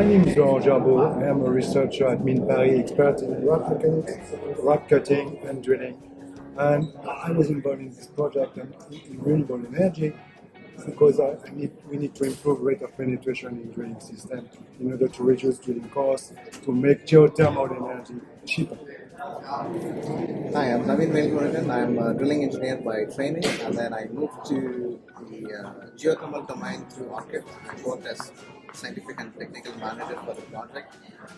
My name is Laurent Gerbaud. I am a researcher at Mines Paris, expert in rock mechanics, rock cutting and drilling. And I was involved in this project in renewable energy because we need to improve rate of penetration in drilling system in order to reduce drilling costs, to make geothermal energy cheaper. Hi, I'm Naveen Velmurugan. I'm a drilling engineer by training, and then I moved to the geothermal domain through ORCID. I worked as scientific and technical manager for the project.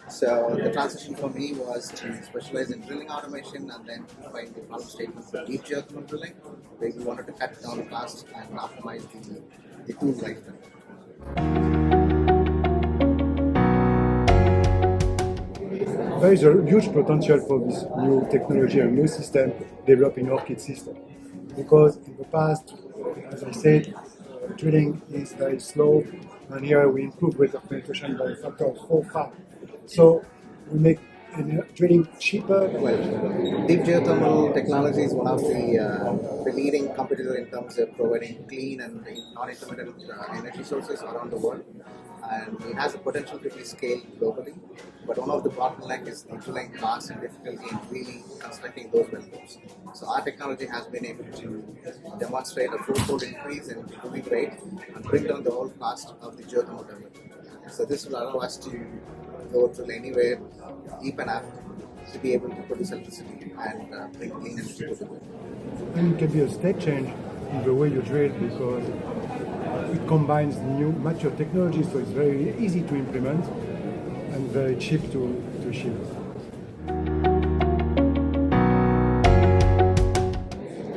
So the transition for me was to specialize in drilling automation and then find the problem statement for deep geothermal drilling, where we wanted to cut down costs and optimize the tool lifetime. There is a huge potential for this new technology and new system developed in ORCID system. Because in the past, as I said, drilling is very slow, and here we improve rate of penetration by a factor of 4-5. So we make drilling cheaper. Well, deep geothermal technology is one of the leading competitors in terms of providing clean and non-intermittent energy sources around the world, and it has the potential to be scaled globally. But one of the bottlenecks is the drilling cost and difficulty in really constructing those wellbores. So our technology has been able to demonstrate a 4-fold increase in drilling rate and bring down the whole cost of the geothermal development. So this will allow us to go drill anywhere deep enough to be able to produce electricity and bring clean energy to the grid. And it can be a step change in the way you drill because it combines new mature technology, so it's very easy to implement and very cheap to ship.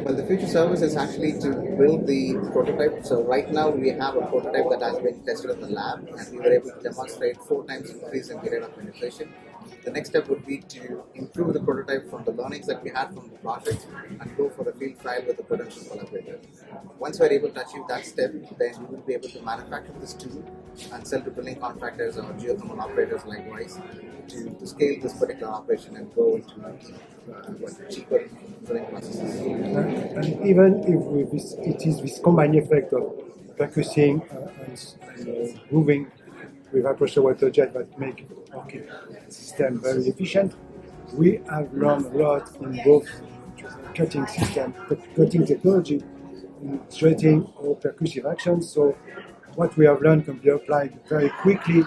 Well, the future service is actually to build the prototype. So right now we have a prototype that has been tested in the lab, and we were able to demonstrate 4 times increase in the rate of penetration. The next step would be to improve the prototype from the learnings that we had from the project and go for a field trial with a potential collaborator. Once we're able to achieve that step, then we will be able to manufacture this tool and sell to drilling contractors or geothermal operators likewise to scale this particular operation and go into cheaper drilling processes. And even if it is this combined effect of percussing and moving with high pressure water jet that make ORCID system very efficient, we have learned a lot in both cutting system, cutting technology, in threading or percussive actions. So what we have learned can be applied very quickly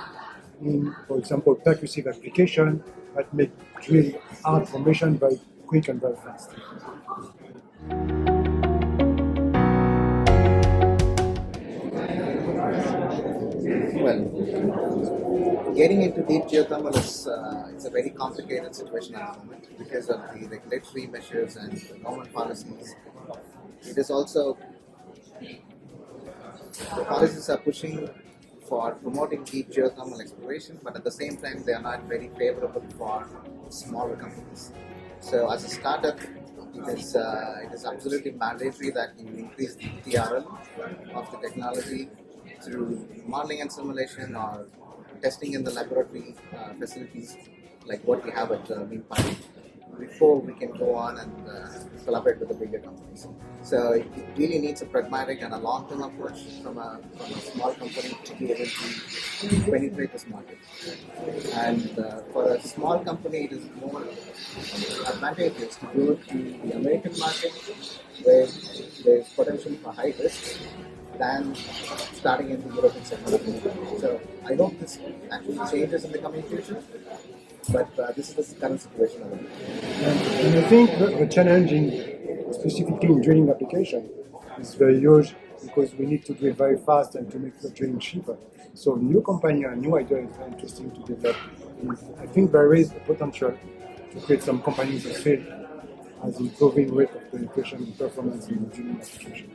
in, for example, percussive application that make really hard formation very quick and very fast. Well, getting into deep geothermal is it's a very complicated situation at the moment because of the regulatory measures and the government policies. It is also, the policies are pushing for promoting deep geothermal exploration, but at the same time they are not very favorable for smaller companies. So as a startup, it is absolutely mandatory that you increase the TRL of the technology through modeling and simulation or testing in the laboratory facilities like what we have at Mines Paris before we can go on and collaborate with the bigger companies. So it really needs a pragmatic and a long-term approach from a small company to be able to penetrate this market. And for a small company, it is more advantageous to go to the American market where there is potential for high risks than starting in the European segment. So I hope this actually changes in the coming future, but this is the current situation. And I think the challenge specifically in drilling application is very huge because we need to do it very fast and to make the drilling cheaper. So new company and new idea is very interesting to develop. And I think there is the potential to create some companies that fail as improving rate of penetration and performance in the drilling application.